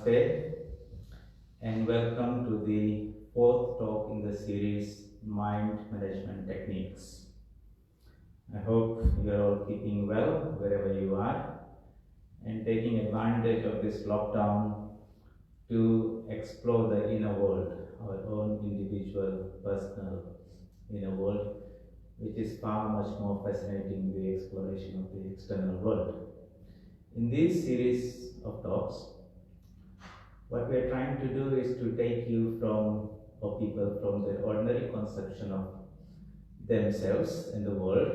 Namaste and welcome to the fourth talk in the series Mind Management Techniques. I hope you are all keeping well wherever you are and taking advantage of this lockdown to explore the inner world, our own individual, personal inner world, which is far much more fascinating than the exploration of the external world. In this series of talks, what we are trying to do is to take you or people from the ordinary conception of themselves and the world,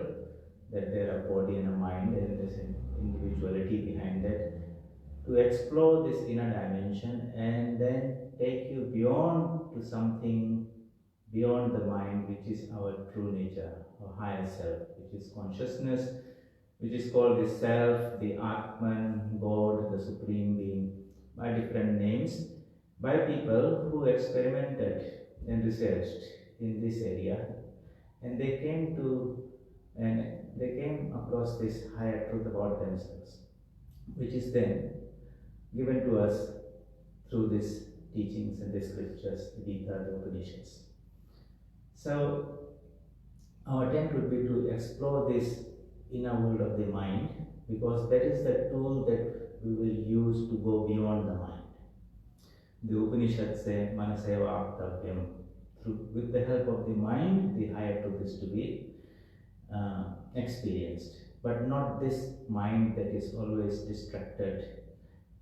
that there are body and a mind and there's an individuality behind that, to explore this inner dimension and then take you beyond to something beyond the mind, which is our true nature, our higher self, which is consciousness, which is called the self, the Atman, God, the Supreme Being, by different names, by people who experimented and researched in this area, and they came across this higher truth about themselves, which is then given to us through these teachings and the scriptures, the Gita, the Upanishads. So our attempt would be to explore this inner world of the mind, because that is the tool that we will use to go beyond the mind. The Upanishads say, Manaseva Aptavyam. With the help of the mind, the higher truth is to be experienced, but not this mind that is always distracted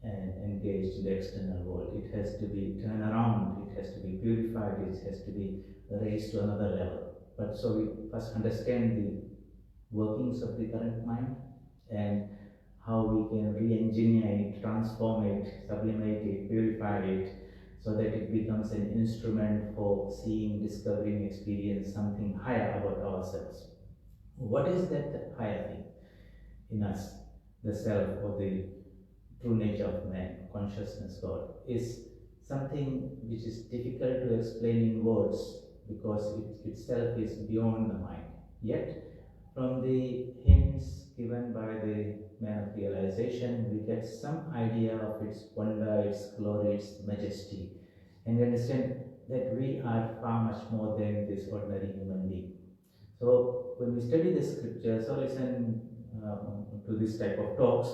and engaged in the external world. It has to be turned around, it has to be purified, it has to be raised to another level. But so we first understand the workings of the current mind and how we can re-engineer it, transform it, sublimate it, purify it, so that it becomes an instrument for seeing, discovering, experience something higher about ourselves. What is that higher thing in us? The self, or the true nature of man, consciousness, God, is something which is difficult to explain in words, because it itself is beyond the mind. Yet, from the hints given by the man of realization, we get some idea of its wonder, its glory, its majesty, and we understand that we are far much more than this ordinary human being. So when we study the scriptures or listen to this type of talks,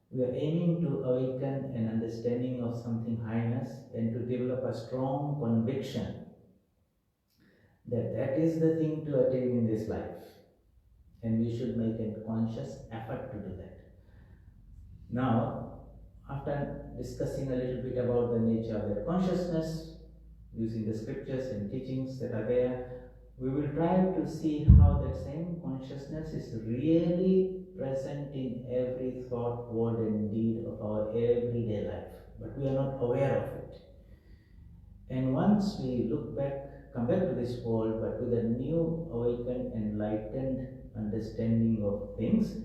we are aiming to awaken an understanding of something highness and to develop a strong conviction that that is the thing to attain in this life. And we should make a conscious effort to do that. Now, after discussing a little bit about the nature of that consciousness, using the scriptures and teachings that are there, we will try to see how that same consciousness is really present in every thought, word and deed of our everyday life, but we are not aware of it. And once we look back, come back to this world, but with a new, awakened, enlightened understanding of things,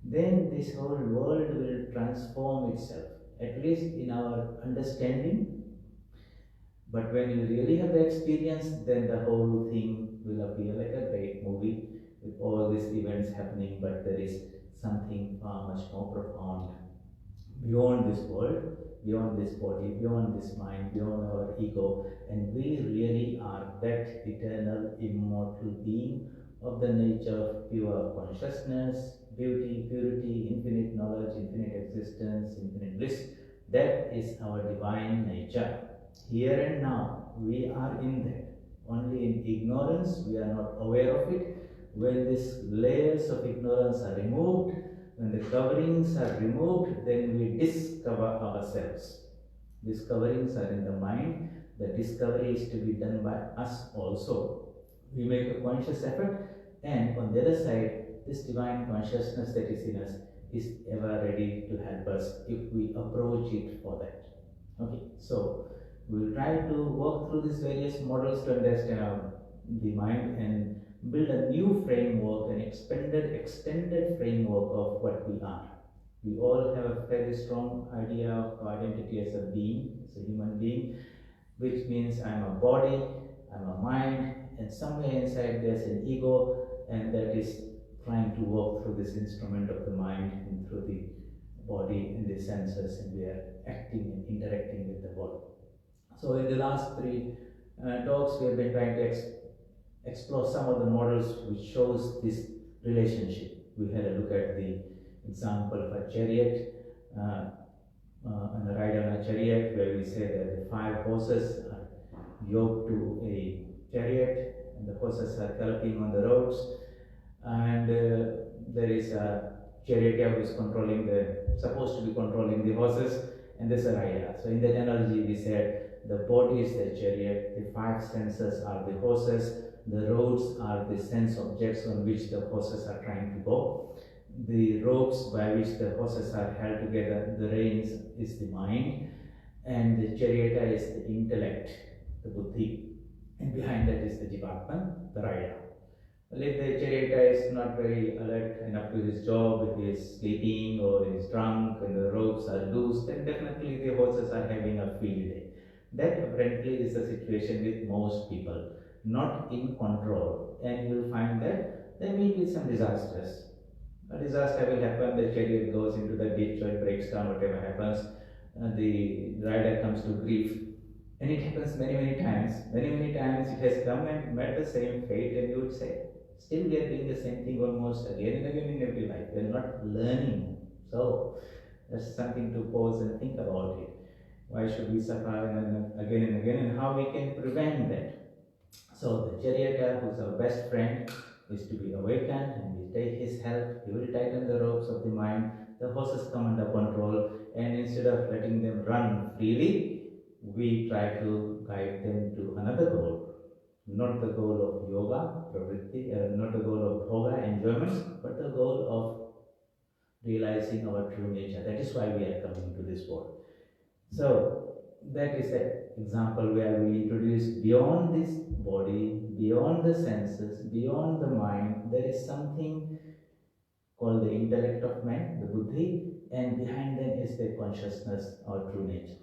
then this whole world will transform itself, at least in our understanding. But when you really have the experience, then the whole thing will appear like a great movie with all these events happening, but there is something far much more profound beyond this world, beyond this body, beyond this mind, beyond our ego, and we really are that eternal, immortal being of the nature of pure consciousness, beauty, purity, infinite knowledge, infinite existence, infinite bliss. That is our divine nature. Here and now, we are in that. Only in ignorance, we are not aware of it. When these layers of ignorance are removed, when the coverings are removed, then we discover ourselves. These coverings are in the mind. The discovery is to be done by us also. We make a conscious effort, and on the other side, this divine consciousness that is in us is ever ready to help us if we approach it for that. Okay, so we will try to work through these various models to understand the mind and build a new framework, an extended framework of what we are. We all have a fairly strong idea of identity as a being, as a human being, which means I'm a body, I'm a mind, and somewhere inside there's an ego, and that is trying to work through this instrument of the mind and through the body and the senses, and we are acting and interacting with the body. So in the last three talks, we have been trying to explore some of the models which shows this relationship. We had a look at the example of a chariot, and a ride on a chariot, where we say that the 5 horses are yoked to a chariot and the horses are galloping on the roads, and there is a charioteer who is supposed to be controlling the horses, and there's a rider. So in that analogy we said the body is the chariot, the 5 senses are the horses, the roads are the sense objects on which the horses are trying to go. The ropes by which the horses are held together, the reins, is the mind, and the charioteer is the intellect, the buddhi, and behind that is the jivatman, the rider. Well, if the charioteer is not very alert and up to his job, if he is sleeping or is drunk and the ropes are loose, then definitely the horses are having a field day. That apparently is the situation with most people, not in control, and you will find that they meet with some disasters. A disaster will happen, the chariot goes into the ditch or it breaks down, whatever happens, the rider comes to grief. And it happens many, many times. Many, many times it has come and met the same fate, and you would say, still we are doing the same thing almost again and again in every life. We are not learning. So that's something to pause and think about it. Why should we suffer again and again, and how we can prevent that? So the charioteer, who's our best friend, is to be awakened, and we take his help. He will tighten the ropes of the mind. The horses come under control, and instead of letting them run freely, we try to guide them to another goal. Not the goal of yoga, pravritti, not the goal of bhoga, enjoyments, but the goal of realizing our true nature. That is why we are coming to this world. So that is an example where we introduce beyond this body, beyond the senses, beyond the mind, there is something called the intellect of man, the buddhi, and behind them is the consciousness or true nature.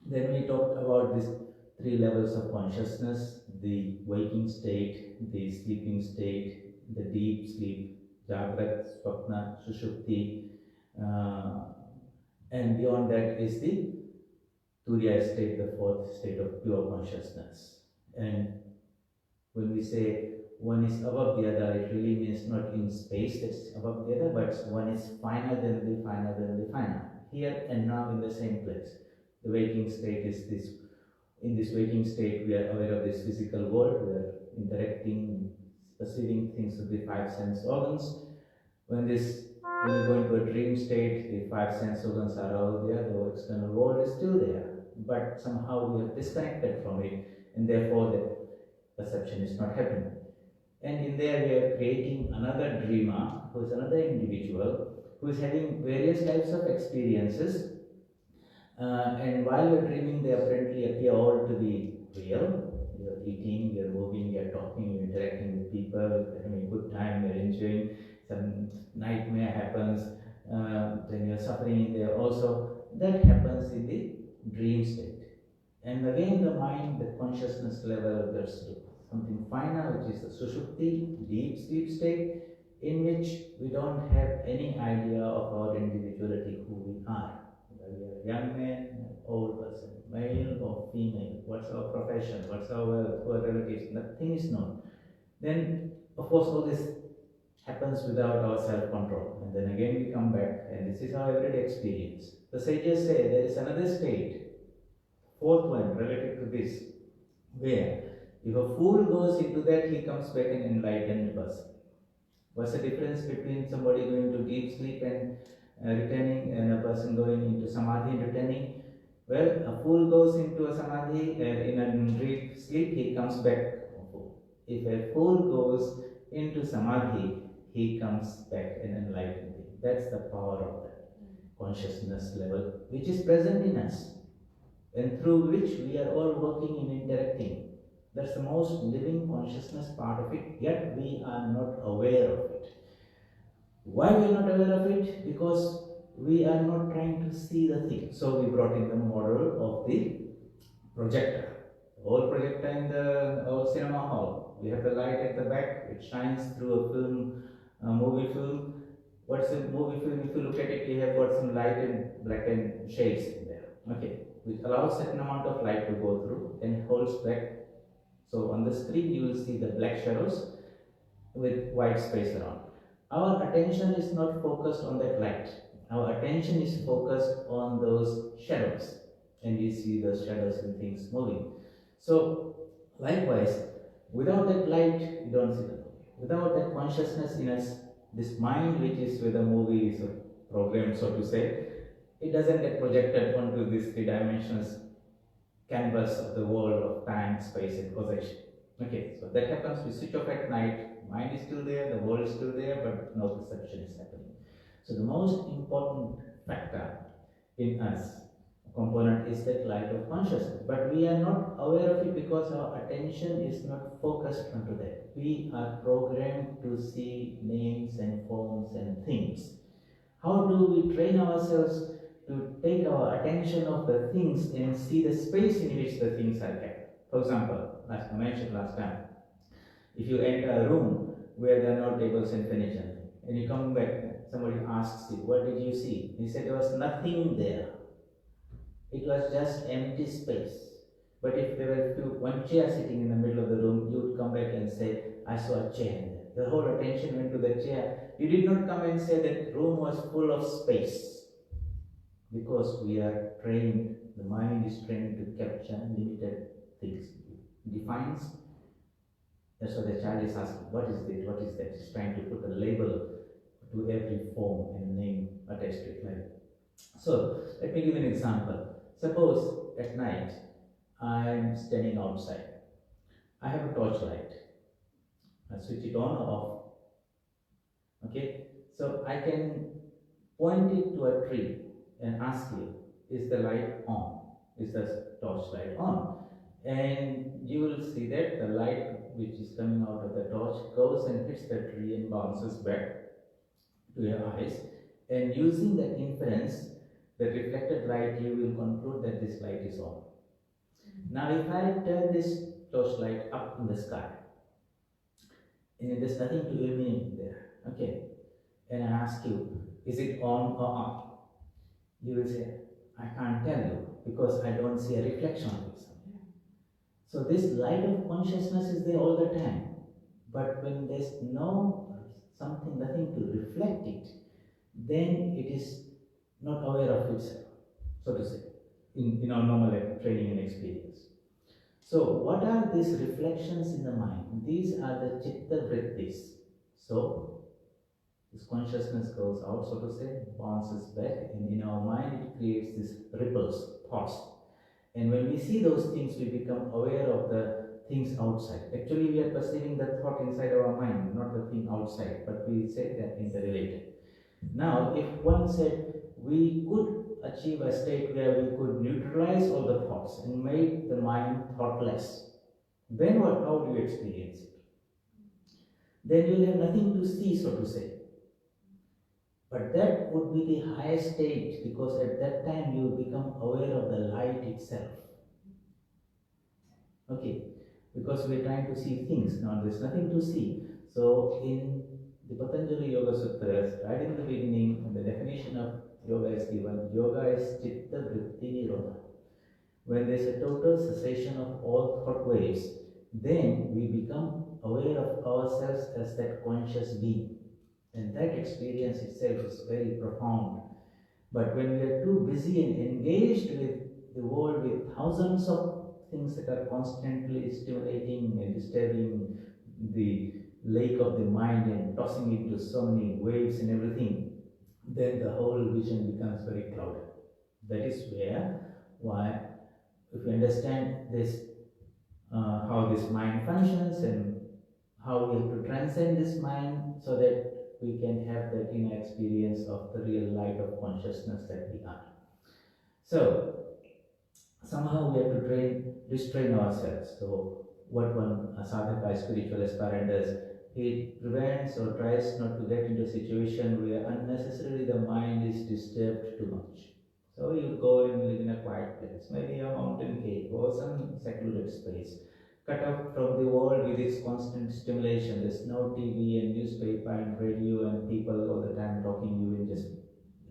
Then we talked about these 3 levels of consciousness: the waking state, the sleeping state, the deep sleep, jagrat, swapna, sushupti, and beyond that is the turiya state, the 4th state of pure consciousness. And when we say one is above the other, it really means not in space that's above the other, but one is finer than the finer than the finer, here and now in the same place. The waking state is this. In this waking state, we are aware of this physical world, we are interacting, perceiving things with the 5 sense organs. When we go into a dream state, the 5 sense organs are all there, the external world is still there, but somehow we are disconnected from it, and therefore the perception is not happening. And in there we are creating another dreamer, who is another individual, who is having various types of experiences, and while you are dreaming, they apparently appear all to be real. You are eating, you are moving, you are talking, you are interacting with people, you are having a good time, you are enjoying. Some nightmare happens, then you are suffering in there also. That happens in the dream state. And again, the mind, the consciousness level gets to something finer, which is the sushupti, deep sleep state, in which we don't have any idea of our individuality, who we are. Whether we are a young man, an old person, male or female, what's our profession, what's our wealth, who are relatives, nothing is known. Then, of course, all this happens without our self-control. And then again we come back, and this is our everyday experience. The sages say there is another state, 4th one, related to this, where if a fool goes into that, he comes back an enlightened person. What's the difference between somebody going to deep sleep and returning, and a person going into samadhi and returning? Well, a fool goes into a samadhi, in a deep sleep, he comes back a fool. If a fool goes into samadhi, he comes back an enlightened being. That's the power of that consciousness level, which is present in us, and through which we are all working and interacting. That's the most living consciousness part of it, yet we are not aware of it. Why we are not aware of it? Because we are not trying to see the thing. So we brought in the model of the projector. The whole projector in the old cinema hall. We have the light at the back, it shines through a movie film, What's the move? If you look at it, you have got some light and black and shades in there. Okay, which allows certain amount of light to go through and holds back. So on the screen you will see the black shadows with white space around. Our attention is not focused on that light. Our attention is focused on those shadows, and we see those shadows and things moving. So likewise, without that light, you don't see the movie. Without that consciousness in us, this mind which is where the movie is programmed, so to say, it doesn't get projected onto this three dimensions canvas of the world of time, space, and causation. Okay, so that happens. We switch off at night, mind is still there, the world is still there, but no perception is happening. So the most important factor in us, component, is that light of consciousness. But we are not aware of it because our attention is not focused onto that. We are programmed to see names and forms and things. How do we train ourselves to take our attention of the things and see the space in which the things are kept? For example, as I mentioned last time, if you enter a room where there are no tables and furniture, and you come back, somebody asks you, what did you see? You said there was nothing there. It was just empty space. But if there were one chair sitting in the middle of the room, you would come back and say, I saw a chair there. Your whole attention went to the chair. You did not come and say that room was full of space. Because we are trained, the mind is trained to capture limited things. It defines. That's why the child is asking, what is this? What is that? He's trying to put a label to every form and name attached to it. So let me give an example. Suppose at night I am standing outside. I have a torchlight. I switch it on or off. Okay, so I can point it to a tree and ask you, is the light on? Is the torchlight on? And you will see that the light which is coming out of the torch goes and hits the tree and bounces back to your eyes. And using that inference, the reflected light, you will conclude that this light is on. Now, if I turn this torchlight up in the sky, and there's nothing to illuminate there, okay, and I ask you, is it on or off? You will say, I can't tell you because I don't see a reflection of it. So this light of consciousness is there all the time, but when there's nothing to reflect it, then it is not aware of itself, so to say, in our normal training and experience. So what are these reflections in the mind? These are the chitta vrittis. So this consciousness goes out, so to say, bounces back, and in our mind it creates these ripples, thoughts. And when we see those things, we become aware of the things outside. Actually, we are perceiving the thought inside our mind, not the thing outside, but we say they are interrelated. Now, if one said we could achieve a state where we could neutralize all the thoughts and make the mind thoughtless, then what? How do you experience it? Then you will have nothing to see, so to say. But that would be the highest state, because at that time you become aware of the light itself. Okay, because we are trying to see things. Now there's nothing to see. So in the Patanjali Yoga Sutras, right in the beginning, the definition of yoga is given, yoga is chitta vritti nirodha. When there's a total cessation of all thought waves, then we become aware of ourselves as that conscious being. And that experience itself is very profound. But when we are too busy and engaged with the world, with thousands of things that are constantly stimulating and disturbing the lake of the mind and tossing it into so many waves and everything, then the whole vision becomes very clouded. That is why if you understand this, how this mind functions and how we have to transcend this mind so that we can have that inner experience of the real light of consciousness that we are. So somehow we have to restrain ourselves. So what one sadhaka, spiritual aspirant does, he prevents or tries not to get into a situation where unnecessarily the mind is disturbed too much. So you go and live in a quiet place, maybe a mountain cave or some secluded space. cut off from the world with its constant stimulation. There's no TV and newspaper and radio and people all the time talking you and just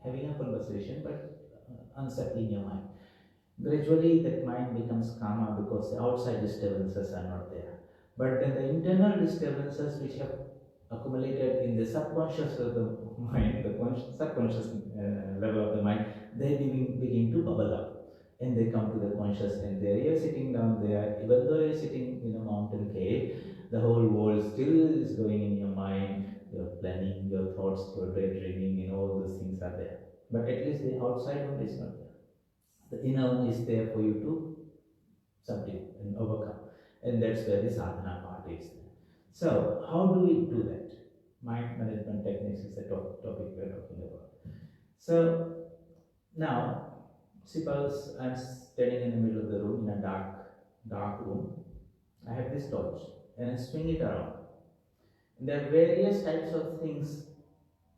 having a conversation, but unsettling your mind. Gradually, that mind becomes calmer because the outside disturbances are not there. But then the internal disturbances which have accumulated in the subconscious of the mind, the subconscious level of the mind, they begin to bubble up and they come to the conscious, and there you're sitting down there, even though you're sitting in a mountain cave, the whole world still is going in your mind, you're planning your thoughts, your daydreaming, and all those things are there. But at least the outside one is not there. The inner one is there for you to subdue and overcome. And that's where the sadhana part is. So, how do we do that? Mind management techniques is the topic we are talking about. So, now, suppose I'm standing in the middle of the room in a dark room. I have this torch and I swing it around. And there are various types of things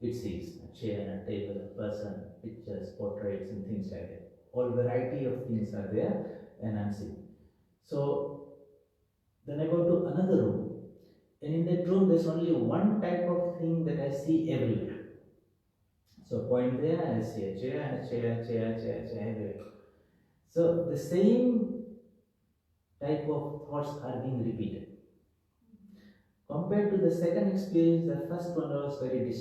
it sees: a chair, a table, a person, pictures, portraits, and things like that. All variety of things are there, and I'm seeing. So then I go to another room, and in that room there's only one type of thing that I see everywhere. So point there, I see a chair, everywhere. So the same type of thoughts are being repeated. Compared to the second experience, the first one was very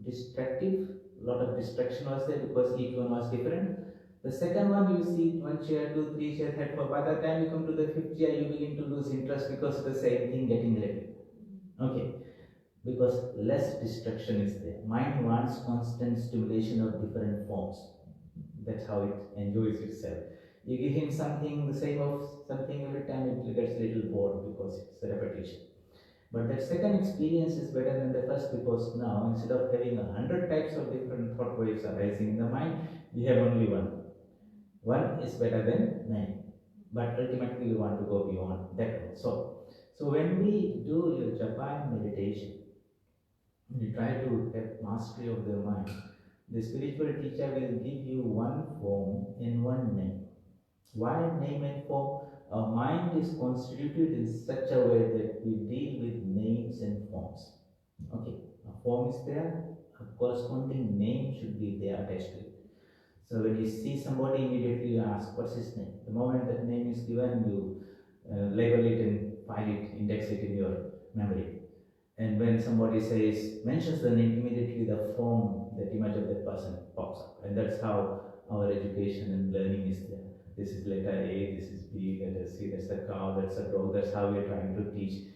distractive. A lot of distraction was there because each one was different. The second one, you see one chair, two, three chairs, head for. By the time you come to the fifth chair, you begin to lose interest because the same thing getting repeated. Okay, because less distraction is there. Mind wants constant stimulation of different forms. That's how it enjoys itself. You give him something, the same of something every time, it gets a little bored because it's a repetition. But that second experience is better than the first, because now instead of having 100 types of different thought waves arising in the mind, you have only one. One is better than many. But ultimately we want to go beyond that also. So when we do your japa and meditation, you try to have mastery of the mind, the spiritual teacher will give you one form and one name. Why name and form? Our mind is constituted in such a way that we deal with names and forms. Okay, a form is there, a corresponding name should be there attached to it. So when you see somebody, immediately you ask, what's his name? The moment that name is given, you label it and file it, index it in your memory. And when somebody mentions the name, immediately the form, that image of that person pops up. And that's how our education and learning is there. This is letter A, this is B, letter C, that's a cow, that's a dog. That's how we're trying to teach,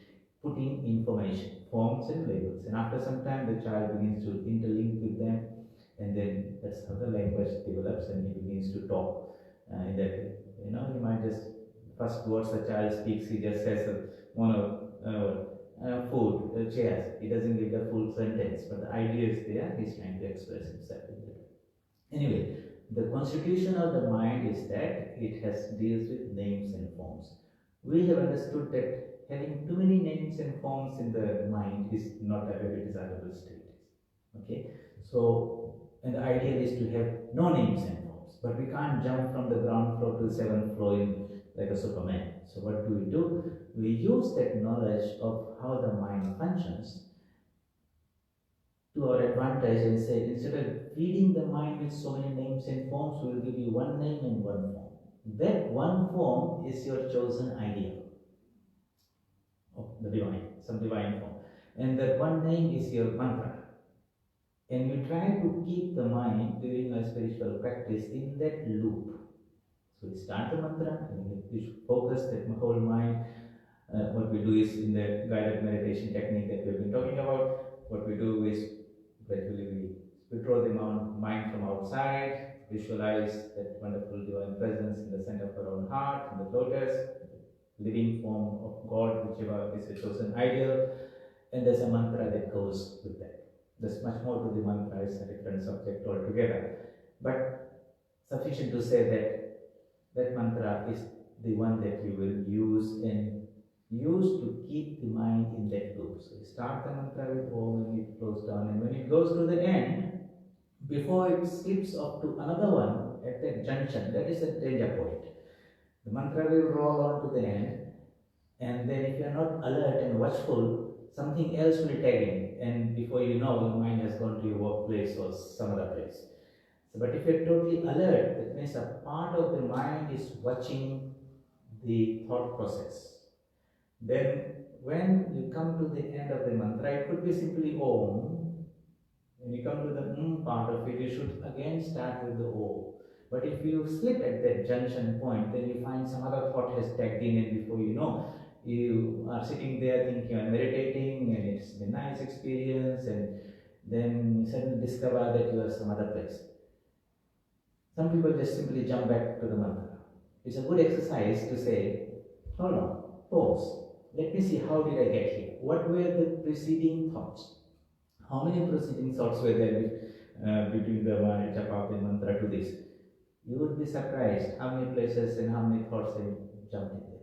putting information, forms and labels. And after some time, the child begins to interlink with them, and then that's how the language develops, and he begins to talk in that way. You might just, first words a child speaks, he just says food, chairs. He doesn't give the full sentence, but the idea is there, he's trying to express himself in that way. Anyway, the constitution of the mind is that it deals with names and forms. We have understood that having too many names and forms in the mind is not a very desirable state. Okay, so, and the ideal is to have no names and forms, but we can't jump from the ground floor to the 7th floor like a Superman. So what do? We use that knowledge of how the mind functions to our advantage and say, instead of feeding the mind with so many names and forms, we will give you one name and one form. That one form is your chosen ideal of the divine, some divine form. And that one name is your mantra. And you try to keep the mind during a spiritual practice in that loop. So we start the mantra, and we should focus that whole mind. What we do is, in the guided meditation technique that we've been talking about, what we do is gradually we withdraw the mind from outside, visualize that wonderful divine presence in the center of our own heart, in the lotus, living form of God, whichever is the chosen ideal, and there's a mantra that goes with that. There's much more to the mantra, it's a different subject altogether. But sufficient to say that that mantra is the one that you will use to keep the mind in that loop. So you start the mantra with Om and it flows down, and when it goes to the end, before it skips off to another one at that junction, that is a danger point. The mantra will roll on to the end, And then if you are not alert and watchful, something else will tag in, and before you know, your mind has gone to your workplace or some other place. So, but if you're totally alert, that means a part of the mind is watching the thought process. Then when you come to the end of the mantra, it could be simply Om. When you come to the part of it, you should again start with the O. But if you slip at that junction point, then you find some other thought has tagged in, and before you know, you are sitting there thinking you are meditating and it's a nice experience, and then you suddenly discover that you are some other place. Some people just simply jump back to the mantra. It's a good exercise to say, hold on, pause. Let me see, how did I get here? What were the preceding thoughts? How many preceding thoughts were there between the japa and mantra to this? You would be surprised how many places and how many thoughts have jumped in there.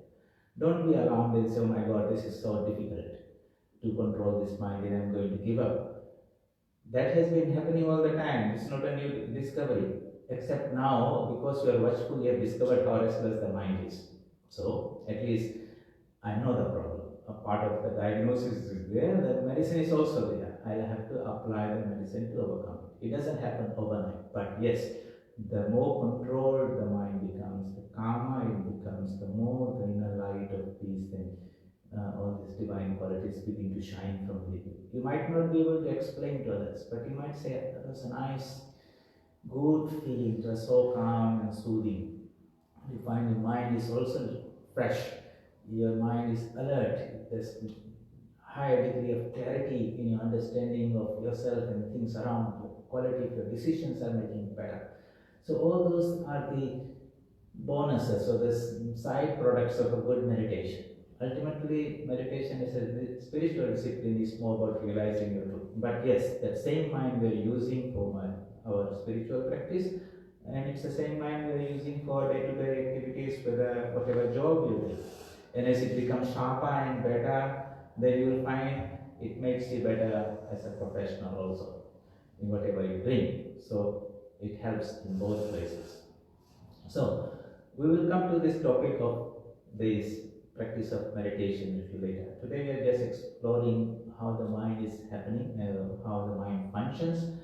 Don't be alarmed and say, oh my God, this is so difficult to control this mind and I'm going to give up. That has been happening all the time. It's not a new discovery. Except now, because you are watchful, you have discovered how restless the mind is. So, at least I know the problem. A part of the diagnosis is there, the medicine is also there. I'll have to apply the medicine to overcome it. It doesn't happen overnight, but yes, the more controlled the mind becomes, the calmer it becomes, the more the inner light of peace, then all these divine qualities begin to shine from within. You might not be able to explain to others, but you might say, that was a nice, good feeling, it was so calm and soothing. You find your mind is also fresh, your mind is alert, there's higher degree of clarity in your understanding of yourself and things around you. Quality of your decisions are making better. So all those are the bonuses or the side products of a good meditation. Ultimately, meditation is a spiritual discipline, is more about realizing your truth. But yes, that same mind we're using for our spiritual practice, and it's the same mind we're using for day-to-day activities, whatever job you do. And as it becomes sharper and better, then you will find it makes you better as a professional also in whatever you're doing. So it helps in both places. So we will come to this topic of this practice of meditation a little later. Today we are just exploring how the mind is happening, how the mind functions.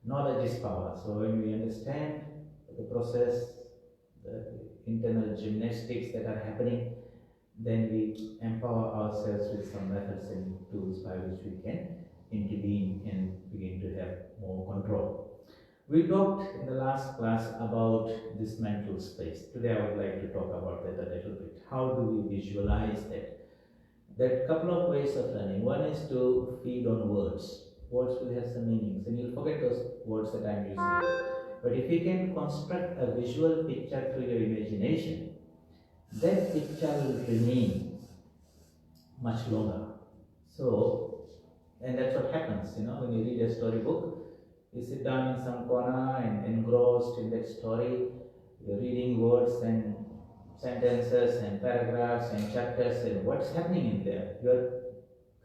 Knowledge is power. So when we understand the process, the internal gymnastics that are happening, then we empower ourselves with some methods and tools by which we can intervene and begin to have more control. We talked in the last class about this mental space. Today I would like to talk about that a little bit. How do we visualize that? There are a couple of ways of learning. One is to feed on words. Words will have some meanings, and you'll forget those words that I'm using. But if you can construct a visual picture through your imagination, that picture will remain much longer. So, and that's what happens, when you read a storybook, you sit down in some corner and engrossed in that story, you're reading words and sentences and paragraphs and chapters and what's happening in there. You're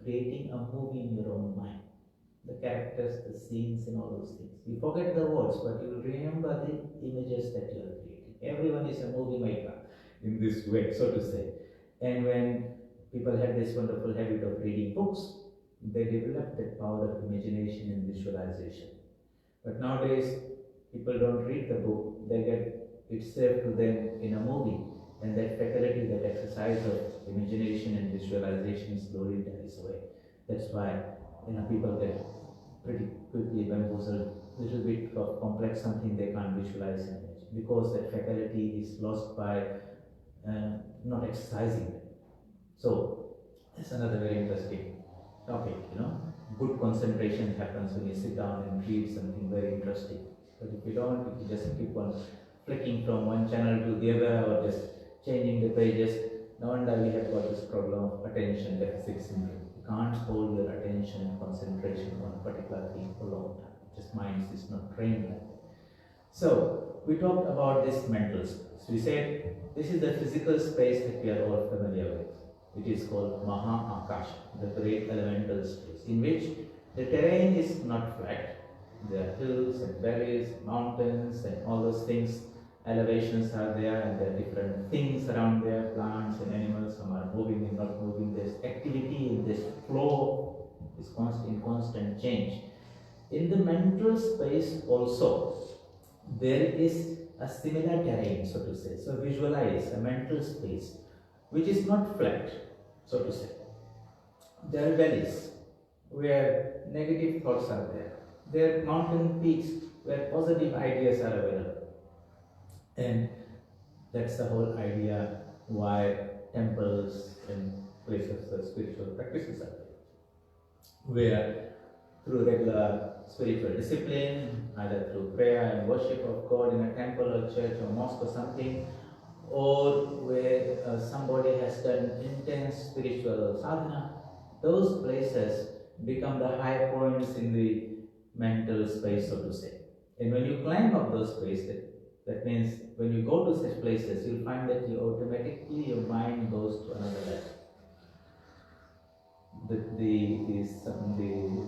creating a movie in your own mind. The characters, the scenes and all those things. You forget the words, but you will remember the images that you are creating. Everyone is a movie maker in this way, so to say. And when people have this wonderful habit of reading books, they develop that power of imagination and visualization. But nowadays, people don't read the book, they get it served to them in a movie, and that faculty, that exercise of imagination and visualization slowly dies away. That's why people get pretty quickly bamboozled, little bit of complex something they can't visualize in image, because that faculty is lost by not exercising it. So that's another very interesting topic, Good concentration happens when you sit down and read something very interesting. But if you don't, if you just keep on flicking from one channel to the other or just changing the pages, no wonder we have got this problem of attention deficit syndrome. You can't hold your attention and concentration on a particular thing for a long time. Just mind is not trained like that. So we talked about this mental space. We said this is the physical space that we are all familiar with. It is called Maha Akasha, the great elemental space, in which the terrain is not flat. There are hills and valleys, mountains and all those things elevations are there, and there are different things around there, plants and animals, some are moving and not moving. There's activity in this flow, is constant change. In the mental space also, there is a similar terrain, so to say. So visualize a mental space which is not flat, so to say. There are valleys where negative thoughts are there. There are mountain peaks where positive ideas are available. And that's the whole idea why temples and places of spiritual practices are there, where through regular spiritual discipline, either through prayer and worship of God in a temple or church or mosque or something, or where somebody has done intense spiritual sadhana, those places become the high points in the mental space, so to say. And when you climb up those places, that means when you go to such places, you'll find that your mind goes to another level. The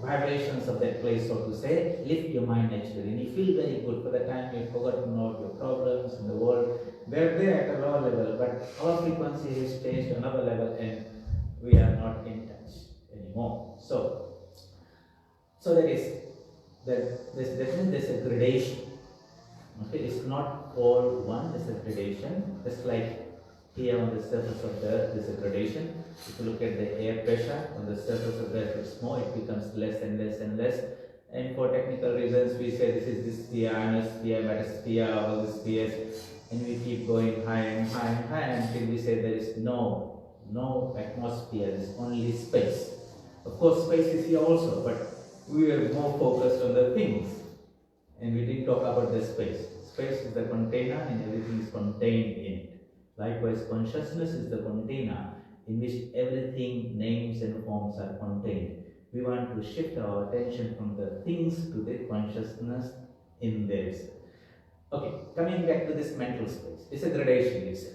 vibrations of that place, so to say, lift your mind naturally, and you feel very good. For the time you've forgotten all your problems in the world. They're there at a lower level, but our frequency has changed to another level, and we are not in touch anymore. So that is that there's a gradation. Okay, it's not all one. There's a gradation. Just like here on the surface of the earth, there's a gradation. If you look at the air pressure on the surface of the earth, it's more, it becomes less and less and less. And for technical reasons, we say this is this sphere, ionosphere, metasphere, all the spheres, and we keep going higher and higher and higher until we say there is no atmosphere, there is only space. Of course, space is here also, but we are more focused on the things, and we didn't talk about the space. Space is the container, and everything is contained in it. Likewise, consciousness is the container in which everything, names and forms are contained. We want to shift our attention from the things to the consciousness in themselves. Okay, coming back to this mental space. It's a gradation, you say.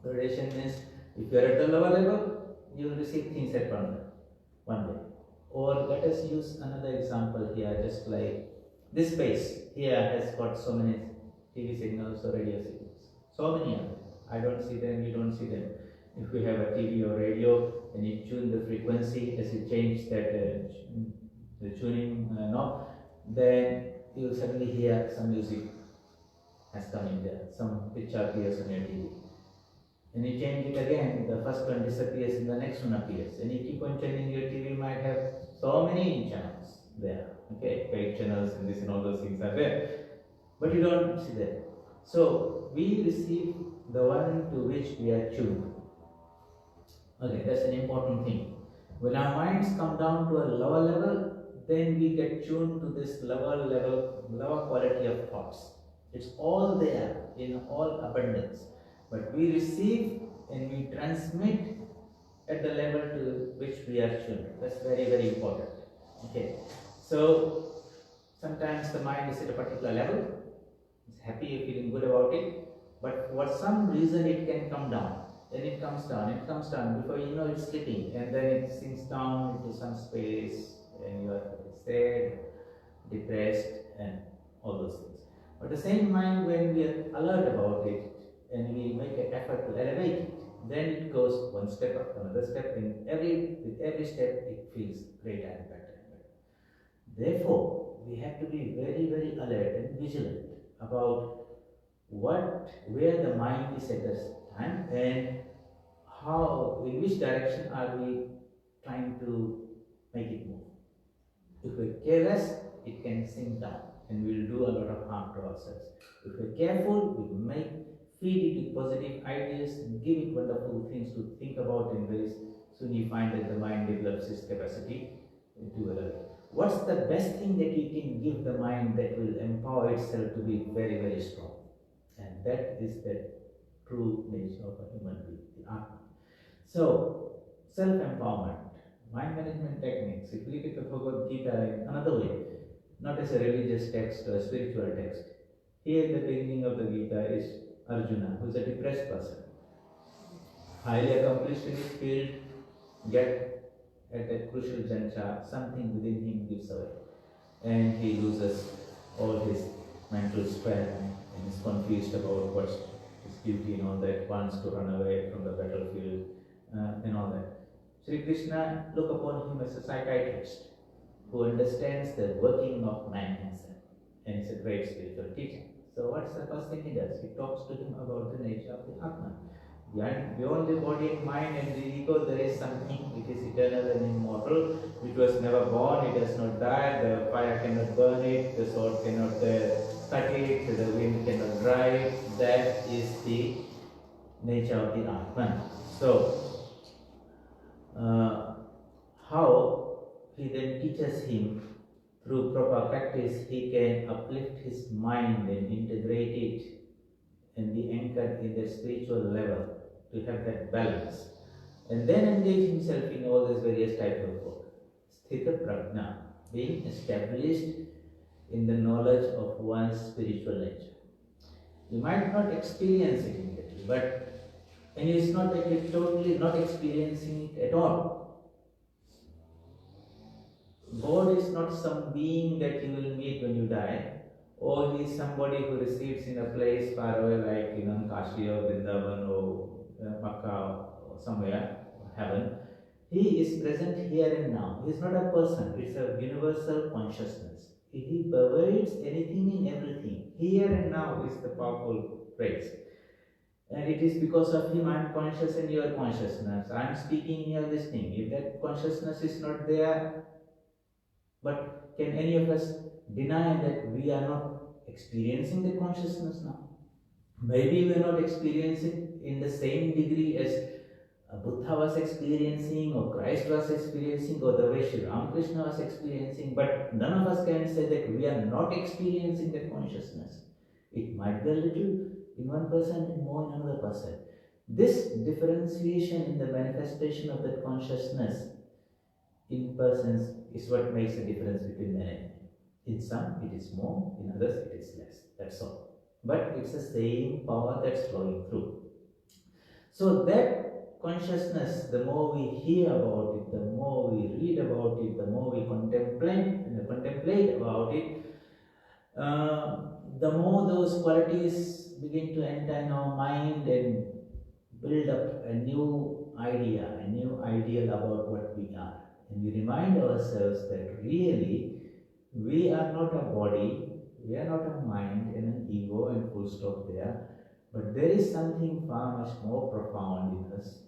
Gradation means if you are at the lower level, you will receive things at one way. Or let us use another example here, just like this space here has got so many TV signals or radio signals. So many of them. I don't see them, you don't see them. If we have a TV or radio and you tune the frequency, as you change that the tuning knob, then you will suddenly hear some music has come in there, some picture appears on your TV. And you change it again, the first one disappears and the next one appears. And you keep on changing your TV, you might have so many channels there. Okay, 8 channels and this and all those things are there. But you don't see that. So we receive the one to which we are tuned. Okay, that's an important thing. When our minds come down to a lower level, then we get tuned to this lower quality of thoughts. It's all there in all abundance. But we receive and we transmit at the level to which we are tuned. That's very, very important. Okay. So sometimes the mind is at a particular level. It's happy, you're feeling good about it. But for some reason it can come down. Then it comes down. Before you know it's slipping, and then it sinks down into some space, and you are sad, depressed, and all those things. But the same mind, when we are alert about it, and we make an effort to elevate it, then it goes one step up, another step, and with every step it feels greater and better and better. Therefore, we have to be very, very alert and vigilant about where the mind is at this time, and in which direction are we trying to make it move. If we're careless, it can sink down and we'll do a lot of harm to ourselves. If we're careful, we feed it with positive ideas, give it wonderful things to think about, and very soon you find that the mind develops its capacity to elevate. What's the best thing that you can give the mind that will empower itself to be very, very strong? And that is the true nature of a human being, the Atma. So, self-empowerment, mind management techniques. If you look at the Bhagavad Gita in another way, not as a religious text or a spiritual text. Here in the beginning of the Gita is Arjuna, who is a depressed person, highly accomplished in his field, yet at that crucial juncture, something within him gives away, and he loses all his mental strength, and is confused about what's his duty and all that, wants to run away from the battlefield and all that. Sri Krishna look upon him as a psychiatrist who understands the working of man himself, and is a great spiritual teacher. So what's the first thing he does? He talks to him about the nature of the Atman. Beyond the body and mind and the ego, there is something which is eternal and immortal, which was never born, it does not die, the fire cannot burn it, the sword cannot cut it, the wind cannot dry it. That is the nature of the Atman. So, how he then teaches him through proper practice, he can uplift his mind and integrate it and be anchored in the spiritual level to have that balance, and then engage himself in all these various types of work. Sthita prajna, being established in the knowledge of one's spiritual nature. You might not experience it immediately, but and it's not that you're totally not experiencing it at all. God is not some being that you will meet when you die, or he is somebody who resides in a place far away like Kashi or Vrindavan or Makkah or somewhere, heaven. He is present here and now. He is not a person, it's a universal consciousness. He pervades anything in everything. Here and now is the powerful phrase. And it is because of him I am conscious and you are consciousness. I am speaking, you are listening. If that consciousness is not there, but can any of us deny that we are not experiencing the consciousness now? Maybe we are not experiencing in the same degree as Buddha was experiencing, or Christ was experiencing, or the way Sri Ramakrishna was experiencing, but none of us can say that we are not experiencing that consciousness. It might be a little in one person and more in another person. This differentiation in the manifestation of that consciousness in persons is what makes a difference between men and women. In some it is more, in others it is less. That's all. But it's the same power that's flowing through. So that consciousness, the more we hear about it, the more we read about it, the more we contemplate about it, the more those qualities begin to enter in our mind and build up a new idea, a new ideal about what we are. And we remind ourselves that really we are not a body, we are not a mind and an ego and full stop there, but there is something far much more profound in us.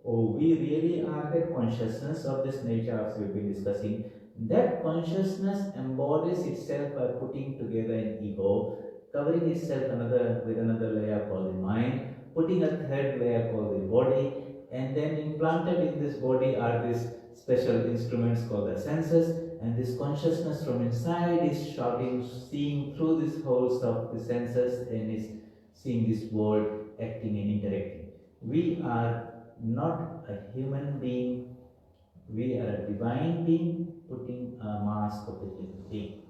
Or we really are that consciousness of this nature as we've been discussing. That consciousness embodies itself by putting together an ego, covering itself with another layer called the mind, putting a third layer called the body, and then implanted in this body are these special instruments called the senses, and this consciousness from inside is shouting, seeing through this whole stuff, the senses, and is seeing this world, acting and interacting. We are not a human being, we are a divine being putting a mask of the human being.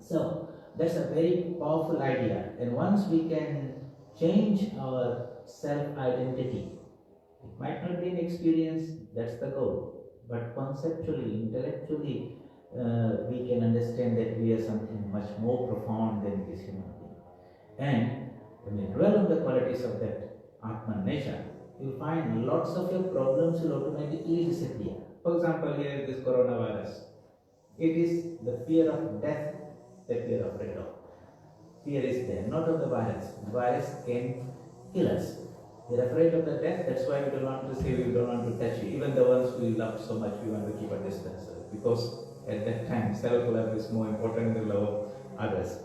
So that's a very powerful idea, and once we can change our self-identity, it might not be an experience, that's the goal, but conceptually, intellectually, we can understand that we are something much more profound than this human being. And when we dwell on the qualities of that Atman nature, you'll find lots of your problems will automatically disappear. For example, here is this coronavirus. It is the fear of death that we are afraid of. Fear is there, not of the virus. The virus can kill us. We are afraid of the death, that's why we don't want to see, we don't want to touch you. Even the ones we love so much, we want to keep a distance. Because at that time, self-love is more important than love of others.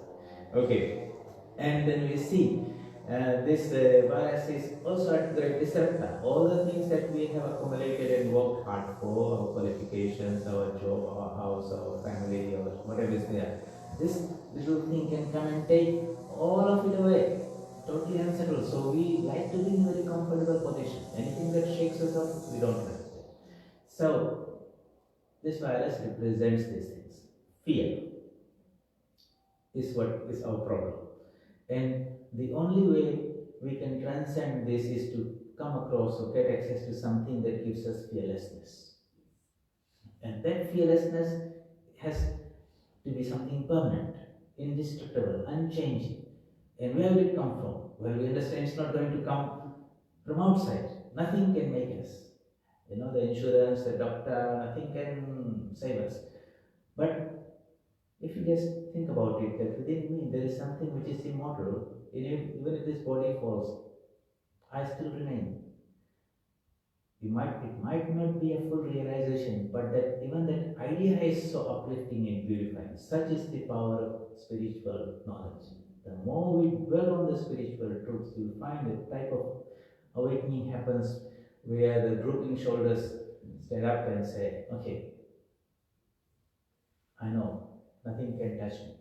Okay, and then we see this virus is also a great disruptor. All the things that we have accumulated and worked hard for, our qualifications, our job, our house, our family, or whatever is there, this little thing can come and take all of it away, totally unsettled. So we like to be in a very comfortable position. Anything that shakes us up, we don't like it. So this virus represents these things. Fear is what is our problem. And the only way we can transcend this is to come across or get access to something that gives us fearlessness. And that fearlessness has to be something permanent, indestructible, unchanging. And where will it come from? Well, we understand it's not going to come from outside. Nothing can make us. The insurance, the doctor, nothing can save us. But if you just think about it, that within me there is something which is immortal. Even if this body falls, I still remain. It might not be a full realization, but that even that idea is so uplifting and beautifying. Such is the power of spiritual knowledge. The more we dwell on the spiritual truths, you'll find a type of awakening happens where the drooping shoulders stand up and say, okay, I know nothing can touch me.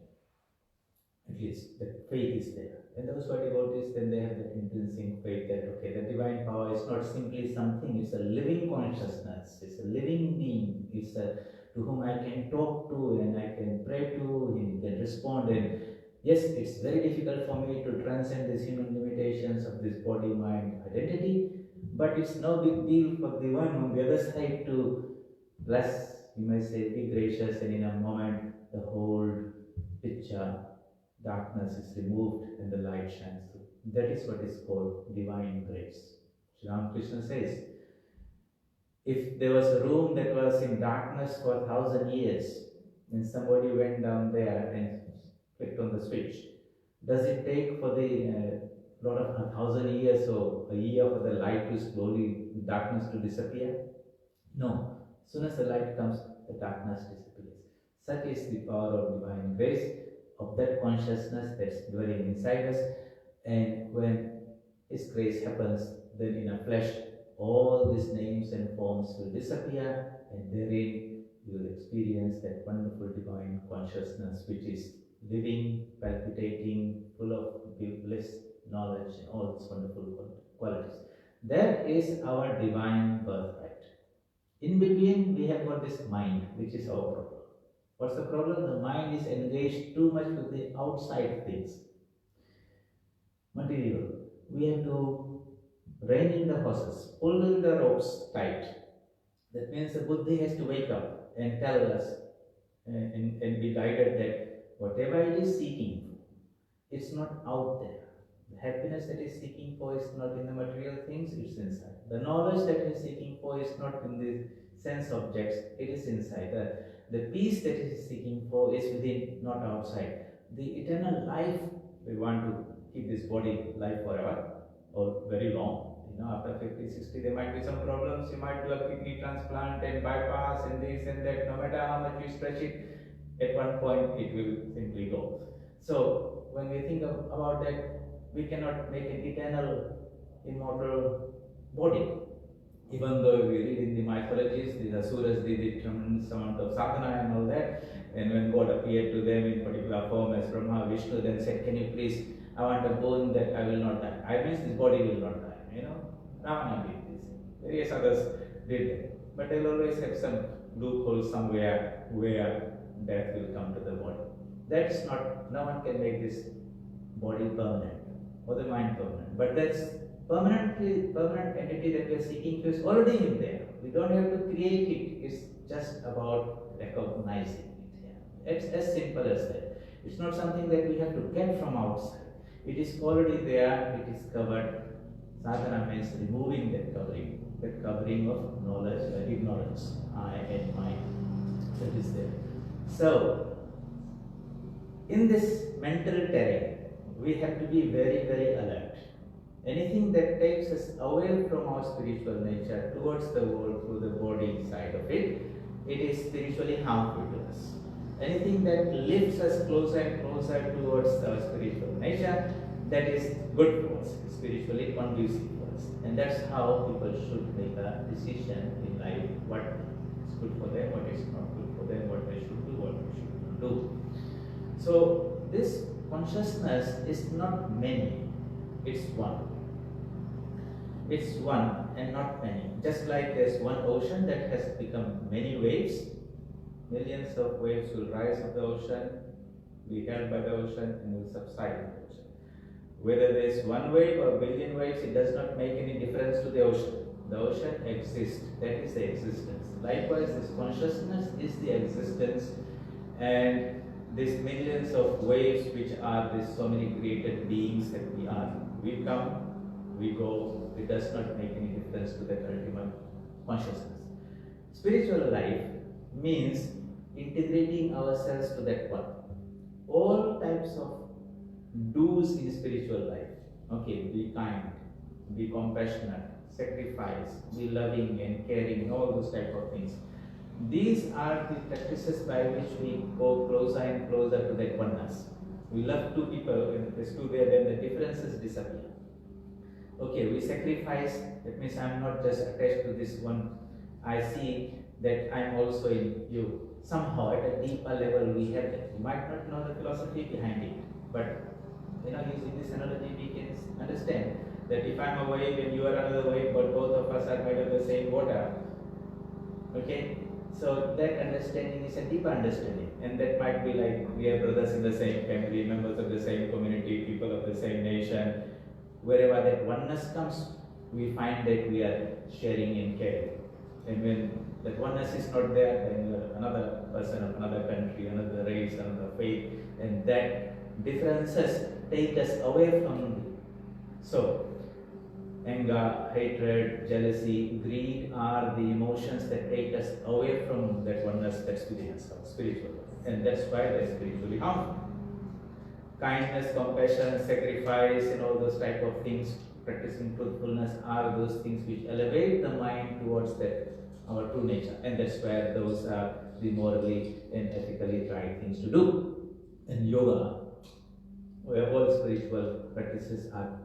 At least the faith is there. And those who are devotees, then they have that intrinsic faith that, okay, the divine power is not simply something, it's a living consciousness, it's a living being, it's a to whom I can talk to and I can pray to, he can respond. And yes, it's very difficult for me to transcend these human limitations of this body-mind identity, but it's no big deal for the one on the other side to bless, you may say, be gracious, and in a moment the whole picture, darkness is removed and the light shines through. That is what is called divine grace. Sri Ramakrishna says, if there was a room that was in darkness for 1,000 years, and somebody went down there and clicked on the switch, does it take for the lot of 1,000 years or a year for the light to slowly, darkness to disappear? No. As soon as the light comes, the darkness disappears. Such is the power of divine grace, of that consciousness that's dwelling inside us. And when His grace happens, then in a flesh, all these names and forms will disappear, and therein you will experience that wonderful divine consciousness which is living, palpitating, full of bliss, knowledge, and all these wonderful qualities. That is our divine birthright. In between, we have got this mind, which is our problem. What's the problem? The mind is engaged too much with the outside things. Material. We have to rein in the horses, pull in the ropes tight. That means the buddhi has to wake up and tell us and be guided that whatever it is seeking, it's not out there. The happiness that is seeking for is not in the material things, it's inside. The knowledge that it is seeking for is not in the sense objects, it is inside. The peace that it is seeking for is within, not outside. The eternal life, we want to keep this body alive forever or very long. After 50, 60, there might be some problems. You might do a kidney transplant and bypass and this and that. No matter how much you stretch it, at one point it will simply go. So when we think about that, we cannot make an eternal, immortal body. Even though we read in the mythologies, the Asuras did a tremendous amount of sadhana and all that, and when God appeared to them in particular form as Brahma, Vishnu, then said, can you please, I want a bone that I will not die. I mean, this body will not die. Ravana did this. Various others did that. But they will always have some loophole somewhere where death will come to the body. That's not, no one can make this body permanent or the mind permanent. But that's permanent entity that we are seeking to is already in there. We don't have to create it. It's just about recognizing it. It's as simple as that. It's not something that we have to get from outside. It is already there. It is covered. Sadhana means removing that covering of knowledge, ignorance, I and mind that is there. So, in this mental terrain, we have to be very, very alert. Anything that takes us away from our spiritual nature towards the world through the body side of it, it is spiritually harmful to us. Anything that lifts us closer and closer towards our spiritual nature, that is good for us, spiritually conducive for us. And that's how people should make a decision in life, what is good for them, what is not good for them, what they should do, what they should not do. So this consciousness is not many, it's one. It's one and not many. Just like there's one ocean that has become many waves, millions of waves will rise of the ocean, be held by the ocean, and will subside in the ocean. Whether there is one wave or a billion waves, it does not make any difference to the ocean. The ocean exists. That is the existence. Likewise, this consciousness is the existence, and these millions of waves which are these so many created beings that we are. We come, we go, it does not make any difference to that ultimate consciousness. Spiritual life means integrating ourselves to that one. All types of do's in spiritual life. Okay, be kind, be compassionate, sacrifice, be loving and caring, and all those type of things. These are the practices by which we go closer and closer to that oneness. We love two people, and there's two there, then the differences disappear. Okay, we sacrifice, that means I'm not just attached to this one. I see that I'm also in you. Somehow at a deeper level we have that. We might not know the philosophy behind it, but using this analogy we can understand that if I'm a wave and you are another wave, but both of us are made of the same water. Okay, so that understanding is a deeper understanding, and that might be like we are brothers in the same family, members of the same community, people of the same nation. Wherever that oneness comes, we find that we are sharing and caring. And when that oneness is not there, then you are another person of another country, another race, another faith, and that differences take us away from the. So, anger, hatred, jealousy, greed are the emotions that take us away from that oneness that's within us, spiritual. And that's why they're spiritually harmful. Kindness, compassion, sacrifice, and all those type of things, practicing truthfulness, are those things which elevate the mind towards that our true nature, and that's where those are the morally and ethically right things to do. In yoga, where all spiritual practices are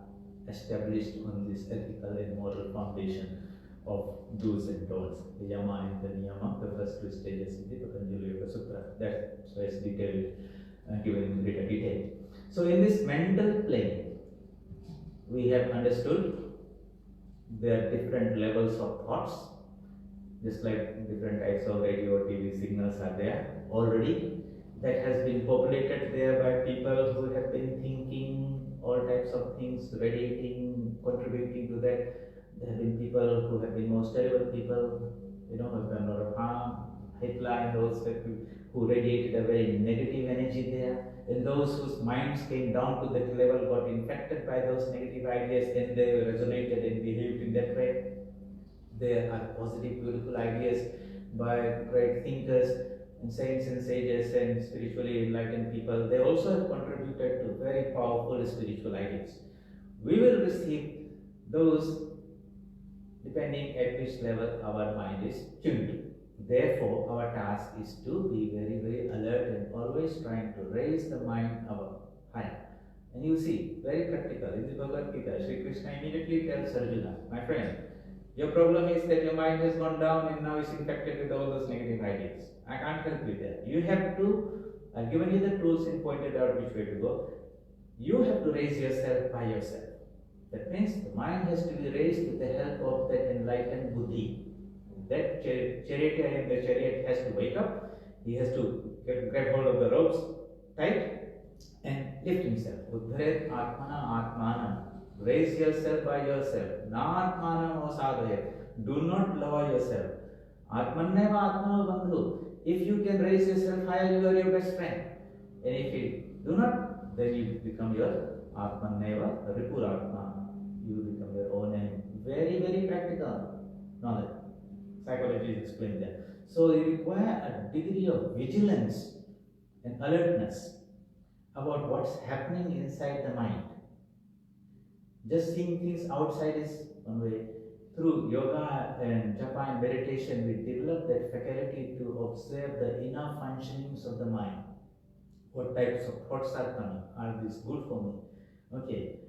established on this ethical and moral foundation of do's and don'ts, the yama and the niyama, the first two stages in the Patanjali Yoga Sutra. That's why it's detailed, given in greater detail. So in this mental plane, we have understood there are different levels of thoughts, just like different types of radio, TV signals are there already. That has been populated there by people who have been thinking all types of things, radiating, contributing to that. There have been people who have been most terrible people, who have done a lot of harm. Hitler and those who radiated a very negative energy there. And those whose minds came down to that level got infected by those negative ideas, and they resonated and behaved in that way. There are positive, beautiful ideas by great thinkers and saints and sages and spiritually enlightened people. They also have contributed to very powerful spiritual ideas. We will receive those depending at which level our mind is tuned. Therefore, our task is to be very, very alert and always trying to raise the mind higher. And you see, very practical, in the Bhagavad Gita, Sri Krishna immediately tells Arjuna, my friend, your problem is that your mind has gone down and now is infected with all those negative ideas. I can't help you there. You have to, I've given you the tools and pointed out which way to go. You have to raise yourself by yourself. That means the mind has to be raised with the help of that enlightened buddhi. That charioteer in the chariot has to wake up. He has to grab hold of the ropes tight and lift himself. Uddharet atmana atmanam. Raise yourself by yourself. Natmanam osadayat. Do not lower yourself. Atmanneva atmano bandhu. If you can raise yourself higher, you are your best friend. And if you do not, then you become your Atmanneva Ripuratma. You become your own enemy. Very, very practical knowledge. Psychology is explained there. So you require a degree of vigilance and alertness about what's happening inside the mind. Just seeing things outside is one way. Through yoga and japa and meditation, we develop that faculty to observe the inner functionings of the mind. What types of thoughts are coming? Are these good for me? Okay.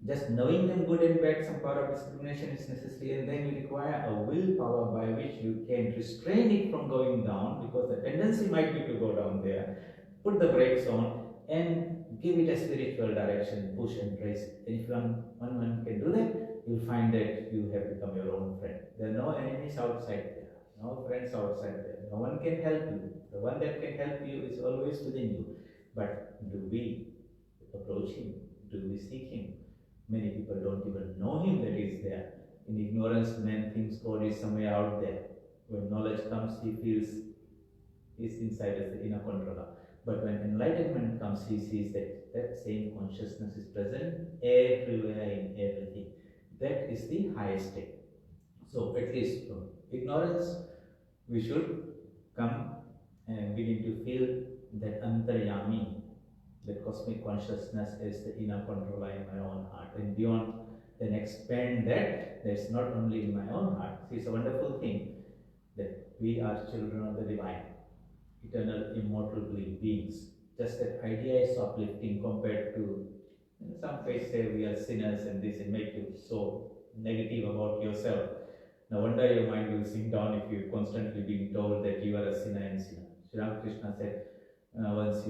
Just knowing them good and bad, some power of discrimination is necessary, and then you require a willpower by which you can restrain it from going down, because the tendency might be to go down there. Put the brakes on and give it a spiritual direction, push and raise it. And if one can do that, you'll find that you have become your own friend. There are no enemies outside there, no friends outside there. No one can help you. The one that can help you is always within you. But do we approach him? Do we seek him? Many people don't even know him that he is there. In ignorance, man thinks God is somewhere out there. When knowledge comes, he feels he's inside as the inner controller. But when enlightenment comes, he sees that that same consciousness is present everywhere in everything. That is the highest state. So at least from ignorance, we should come and begin to feel that antaryami, that cosmic consciousness is the inner controller in my own heart. And beyond, then expand that, that's not only in my own heart. See, it's a wonderful thing that we are children of the divine, eternal, immortal beings. Just that idea is uplifting compared to, some faiths say we are sinners and this, and make you so negative about yourself. No wonder your mind will sink down if you constantly being told that you are a sinner and sinner. Sri Ramakrishna said once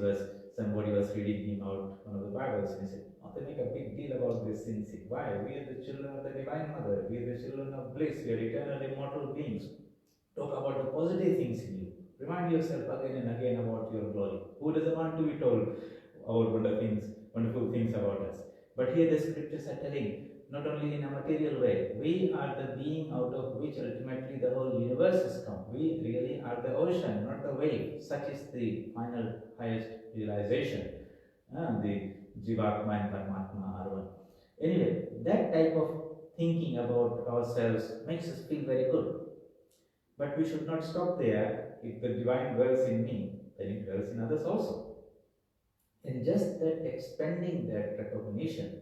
somebody was reading him out one of the Bibles, and he said, "Oh, they make a big deal about this sin. Why? We are the children of the Divine Mother. We are the children of bliss. We are eternal, immortal beings. Talk about the positive things in you. Remind yourself again and again about your glory. Who doesn't want to be told about wonderful things about us?" But here the scriptures are telling, not only in a material way, we are the being out of which ultimately the whole universe has come. We really are the ocean, not the wave. Such is the final, highest realization. The Jivatma and Paramatma are one. Anyway, that type of thinking about ourselves makes us feel very good. But we should not stop there. If the divine dwells in me, then it dwells in others also. And just that expanding that recognition,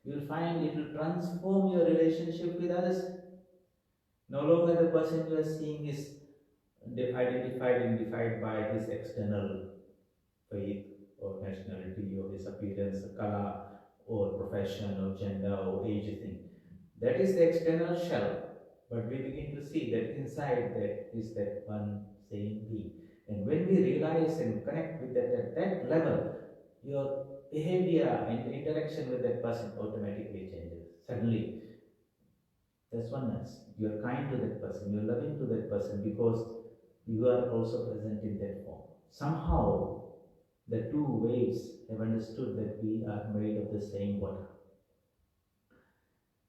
you'll find it will transform your relationship with others. No longer the person you are seeing is identified and defined by his external faith or nationality or his appearance, color or profession or gender or age thing. That is the external shell. But we begin to see that inside that is that one same being. And when we realize and connect with that at that level, your behavior and interaction with that person automatically changes. Suddenly, there's oneness. You're kind to that person, you're loving to that person because you are also present in that form. Somehow, the two waves have understood that we are made of the same water.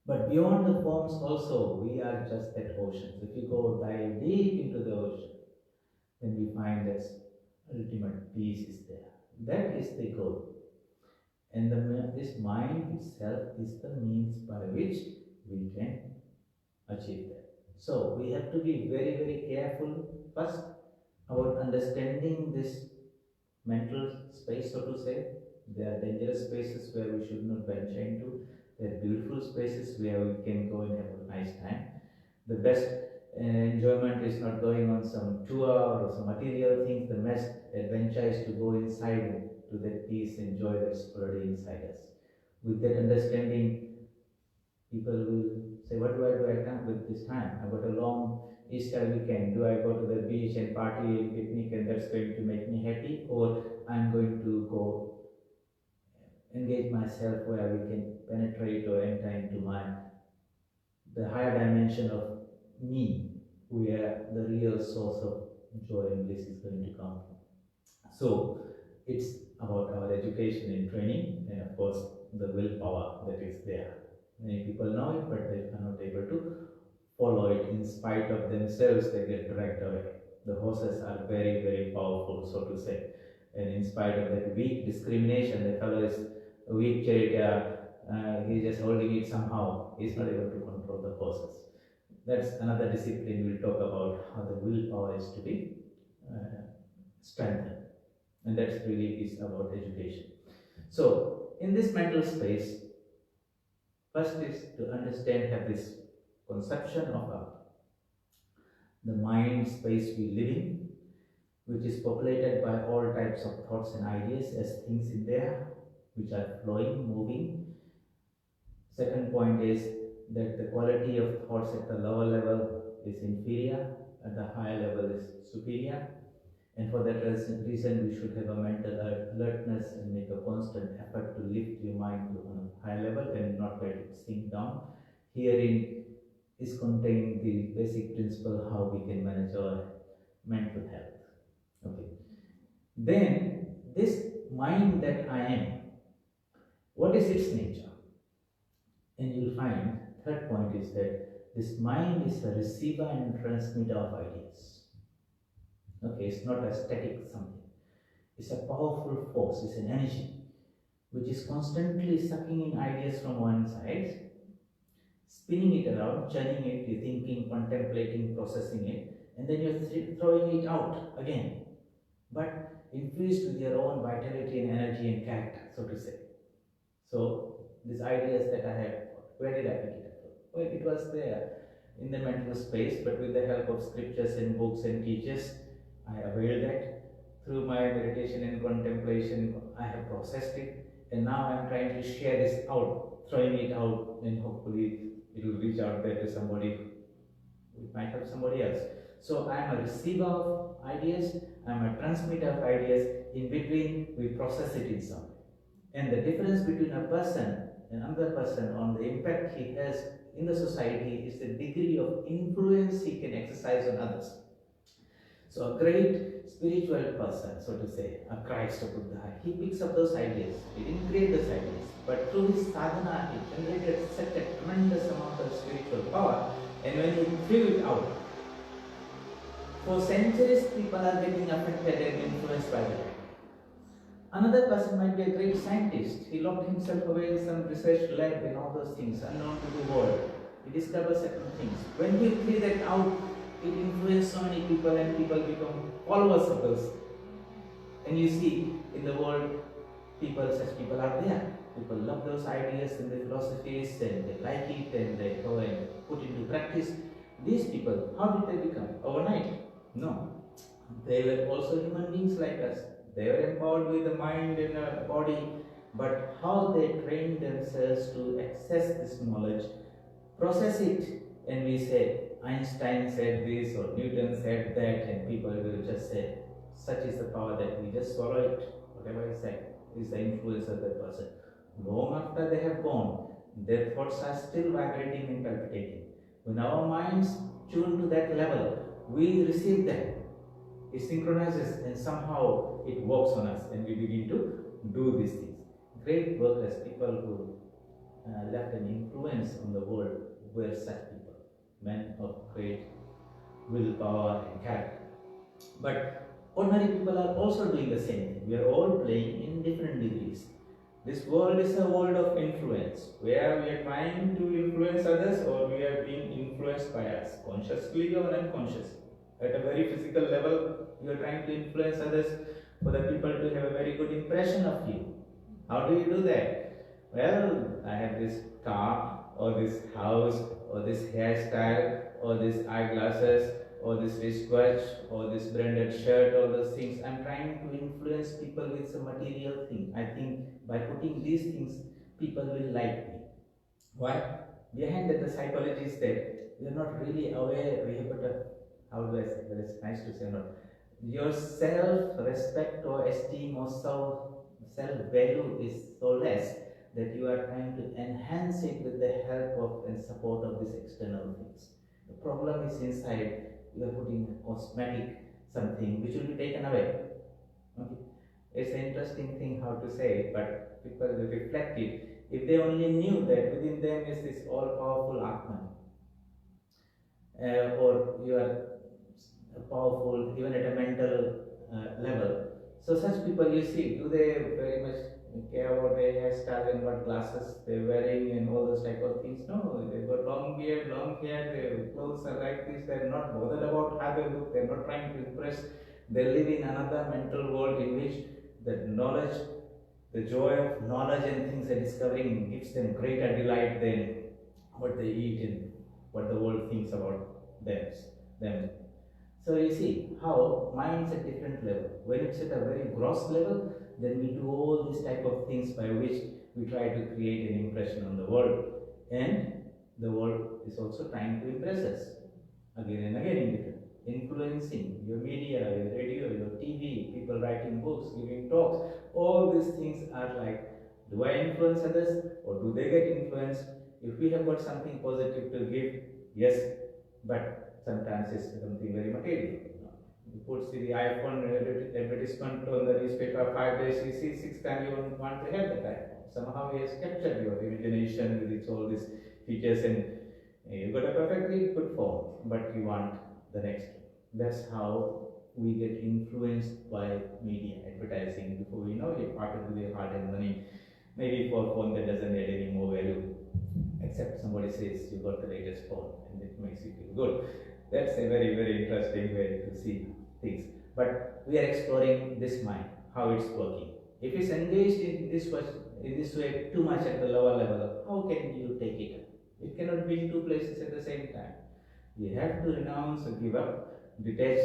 But beyond the forms also, we are just that ocean. So if you go dive deep into the ocean, then we find that ultimate peace is there. That is the goal. And this mind itself is the means by which we can achieve that. So we have to be very, very careful first about understanding this mental space, so to say. There are dangerous spaces where we should not venture into. There are beautiful spaces where we can go and have a nice time. The best enjoyment is not going on some tour or some material things. The best adventure is to go inside to that peace and joy that's already inside us. With that understanding, people will say, what do I come with this time? I've got a long Easter weekend. Do I go to the beach and party and picnic and that's going to make me happy? Or I'm going to go engage myself where we can penetrate or enter into the higher dimension of me, where the real source of joy and bliss is going to come from. So it's about our education and training, and of course the willpower that is there. Many people know it, but they are not able to follow it. In spite of themselves, they get dragged away. The horses are very, very powerful, so to say. And in spite of that weak discrimination, the fellow is a weak charioteer, he's just holding it somehow. He's not able to control the horses. That's another discipline we'll talk about, how the willpower is to be strengthened. And that's really is about education. So, in this mental space, first is to understand, have this conception of the mind space we live in, which is populated by all types of thoughts and ideas as things in there, which are flowing, moving. Second point is that the quality of thoughts at the lower level is inferior, at the higher level is superior. And for that reason, we should have a mental alertness and make a constant effort to lift your mind to a higher level and not let it sink down. Herein is contained the basic principle how we can manage our mental health. Okay. Then this mind that I am, what is its nature? And you'll find, third point is that this mind is a receiver and transmitter of ideas. Okay, it's not a static something. It's a powerful force, it's an energy which is constantly sucking in ideas from one side, spinning it around, churning it, you're thinking, contemplating, processing it, and then you're throwing it out again, but infused with your own vitality and energy and character, so to say. So, these ideas that I have, where did I pick it up from? Well, it was there in the mental space, but with the help of scriptures and books and teachers, I availed that. Through my meditation and contemplation, I have processed it, and now I'm trying to share this out, throwing it out, and hopefully it will reach out there to somebody. It might help somebody else. So I'm a receiver of ideas, I'm a transmitter of ideas. In between, we process it in some way. And the difference between a person and another person on the impact he has in the society is the degree of influence he can exercise on others. So a great spiritual person, so to say, a Christ or Buddha, he picks up those ideas. He didn't create those ideas, but through his sadhana, he generated such a tremendous amount of spiritual power. And when he threw it out, for centuries people are getting affected and influenced by that. Another person might be a great scientist. He locked himself away in some research lab and all those things, unknown to the world. He discovers certain things. When he threw that out, it influenced so many people and people become followers of those. And you see, in the world, such people are there. People love those ideas and the philosophies and they like it and they go and put into practice. These people, how did they become? Overnight? No. They were also human beings like us. They were empowered with the mind and a body, but how they trained themselves to access this knowledge, process it, and we say, Einstein said this or Newton said that, and people will just say, such is the power that we just swallow it. Whatever is said is the influence of that person. Long after they have gone, their thoughts are still vibrating and palpitating. When our minds tune to that level, we receive that. It synchronizes and somehow it works on us and we begin to do these things. Great workers, people who left an influence on the world were such people, men of great willpower and character. But ordinary people are also doing the same thing. We are all playing in different degrees. This world is a world of influence, where we are trying to influence others or we are being influenced by us, consciously or unconsciously. At a very physical level, you are trying to influence others for the people to have a very good impression of you. How do you do that? Well, I have this car, or this house, or this hairstyle, or this eyeglasses, or this wristwatch, or this branded shirt, all those things. I'm trying to influence people with some material thing. I think by putting these things, people will like me. Why? Behind that, the psychology is that we are not really aware. We have got a, how do I say? Well, it's nice to say not. Your self-respect or esteem or self-value is so less that you are trying to enhance it with the help of and support of these external things. The problem is inside. You are putting a cosmetic something which will be taken away. Okay. It's an interesting thing how to say it, but people will reflect it. If they only knew that within them is this all-powerful Atman, or you are powerful even at a mental level. So such people you see, do they very much care about their hairstyle and what glasses they're wearing and all those type of things? No, they've got long beard, long hair, their clothes are like this, they're not bothered about how they look, they're not trying to impress. They live in another mental world in which the knowledge, the joy of knowledge and things they're discovering gives them greater delight than what they eat and what the world thinks about them. So you see how mind's at different level. When it's at a very gross level, then we do all these type of things by which we try to create an impression on the world. And the world is also trying to impress us again and again in different. Influencing your media, your radio, your TV, people writing books, giving talks, all these things are like, do I influence others or do they get influenced? If we have got something positive to give, yes, but sometimes it's something very material. You put see the iPhone advertisement on the newspaper 5 days, you see 6 times you want to have that iPhone. Somehow he has captured your imagination with its all these features and you got a perfectly good phone, but you want the next one. That's how we get influenced by media, advertising. Before we know it, parted with your heart and money. Maybe for a phone that doesn't add any more value, except somebody says you got the latest phone and it makes you feel good. That's a very, very interesting way to see things. But we are exploring this mind, how it's working. If it's engaged in this way too much at the lower level, how can you take it? It cannot be in two places at the same time. You have to renounce or give up, detach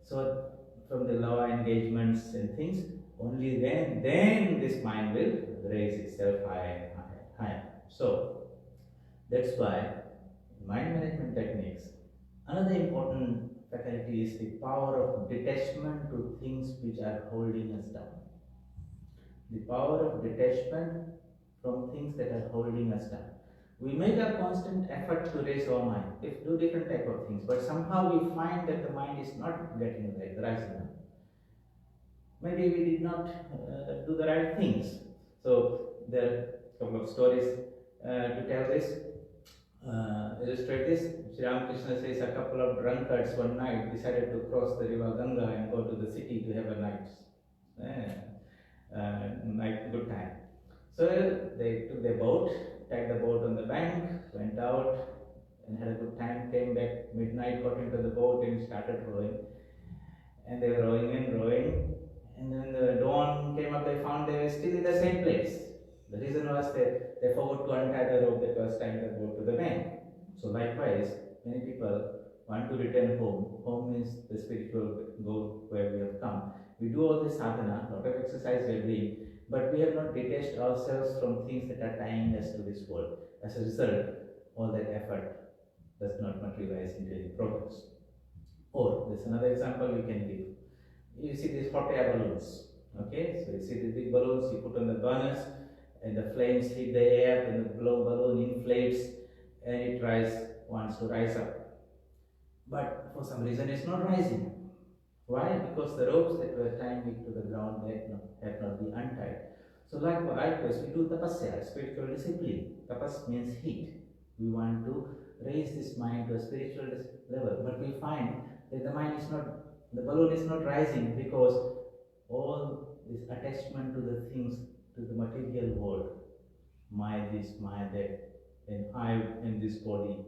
so from the lower engagements and things. Only then this mind will raise itself higher and higher, higher. So that's why mind management techniques, another important faculty is the power of detachment to things which are holding us down. The power of detachment from things that are holding us down. We make a constant effort to raise our mind, do different type of things, but somehow we find that the mind is not getting right, rising up. Maybe we did not do the right things. So there are a couple of stories to tell this, illustrate this. Sri Ramakrishna says a couple of drunkards one night decided to cross the river Ganga and go to the city to have a night good time. So they took their boat, tied the boat on the bank, went out and had a good time, came back midnight, got into the boat and started rowing. And they were rowing and rowing, and when the dawn came up, they found they were still in the same place. The reason was that they forgot to untie the rope that was tying the boat to the bank. So likewise, many people want to return home. Home is the spiritual goal where we have come. We do all this sadhana, a lot of exercise we are doing, but we have not detached ourselves from things that are tying us to this world. As a result, all that effort does not materialize into any progress. Or there's another example we can give. You see these hot air balloons. Okay, so you see these big balloons you put on the burners, and the flames hit the air, and the balloon inflates, and it wants to rise up. But for some reason it's not rising. Why? Because the ropes that were tying it to the ground had not been untied. So likewise we do tapasya, spiritual discipline. Tapas means heat. We want to raise this mind to a spiritual level, but we find that the balloon is not rising because all this attachment to the things, to the material world, my this, my that, and I am this body,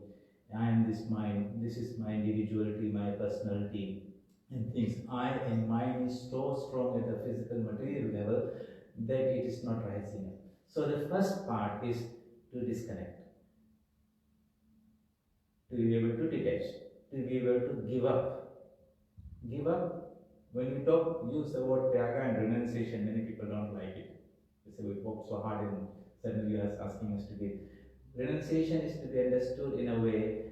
I am this mind, this is my individuality, my personality, and things. I and mine is so strong at the physical material level that it is not rising up. So the first part is to disconnect, to be able to detach, to be able to give up. Give up. When we use the word tyaga and renunciation, many people don't like it. They say we work so hard and suddenly you are asking us to give. Renunciation is to be understood in a way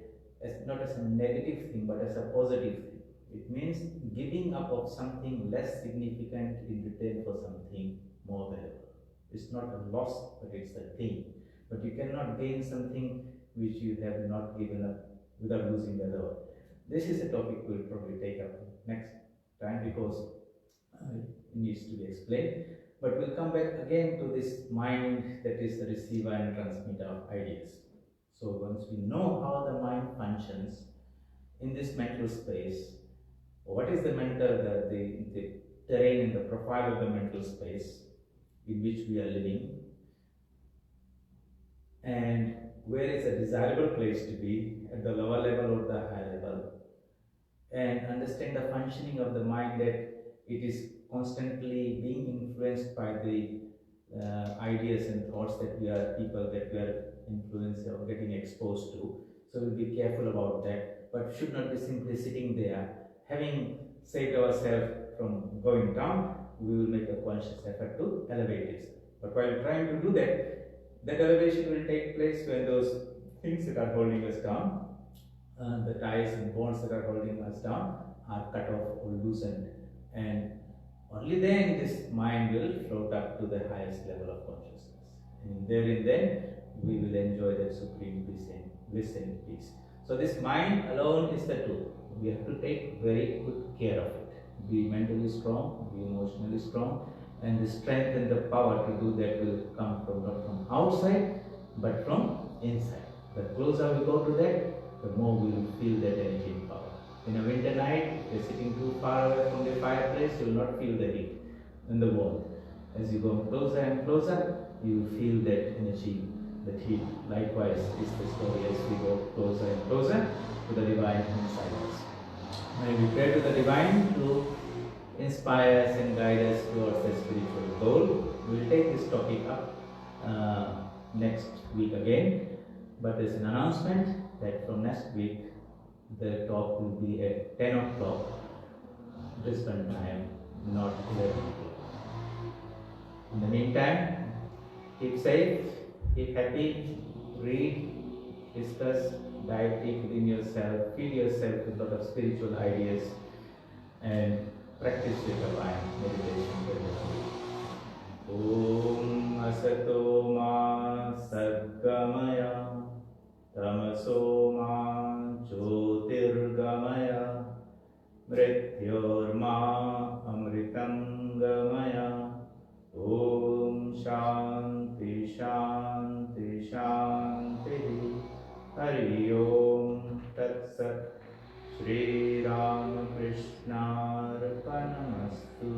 as not as a negative thing but as a positive thing. It means giving up of something less significant in return for something more valuable. It's not a loss, but it's a gain. But you cannot gain something which you have not given up without losing the other one. This is a topic we'll probably take up next time because it needs to be explained. But we'll come back again to this mind that is the receiver and transmitter of ideas. So once we know how the mind functions in this mental space, what is the terrain and the profile of the mental space in which we are living, and where is a desirable place to be, at the lower level or the higher level, and understand the functioning of the mind, that it is constantly being influenced by the ideas and thoughts that we are influenced or getting exposed to. So we'll be careful about that, but should not be simply sitting there. Having saved ourselves from going down, we will make a conscious effort to elevate it. But while trying to do that elevation will take place when those things that are holding us down, the ties and bonds that are holding us down, are cut off or loosened, and only then this mind will float up to the highest level of consciousness. And then we will enjoy that supreme bliss and peace. So this mind alone is the tool. We have to take very good care of it. Be mentally strong, be emotionally strong, and the strength and the power to do that will come not from outside, but from inside. The closer we go to that, the more we will feel that energy and power. In a winter night, if you're sitting too far away from the fireplace, you will not feel the heat in the wall. As you go closer and closer, you will feel that energy, that heat. Likewise is the story as we go closer and closer to the divine inside us. And we pray to the divine to inspire us and guide us towards the spiritual goal. We will take this topic up next week again. But there's an announcement that from next week the talk will be at 10 o'clock Brisbane time, not 11 o'clock. In the meantime, keep safe, keep happy, read, discuss, dive deep within yourself, feed yourself with a lot of spiritual ideas, and practice your divine meditation regularly. Om Asato Ma Sadgamaya Tamaso Ma Jyotirgamaya Mrityorma Amritam Gamaya. Om Shanti Shanti Shanti. Hari Om Tat Sat. Shri Ram Krishna Arpanamastu.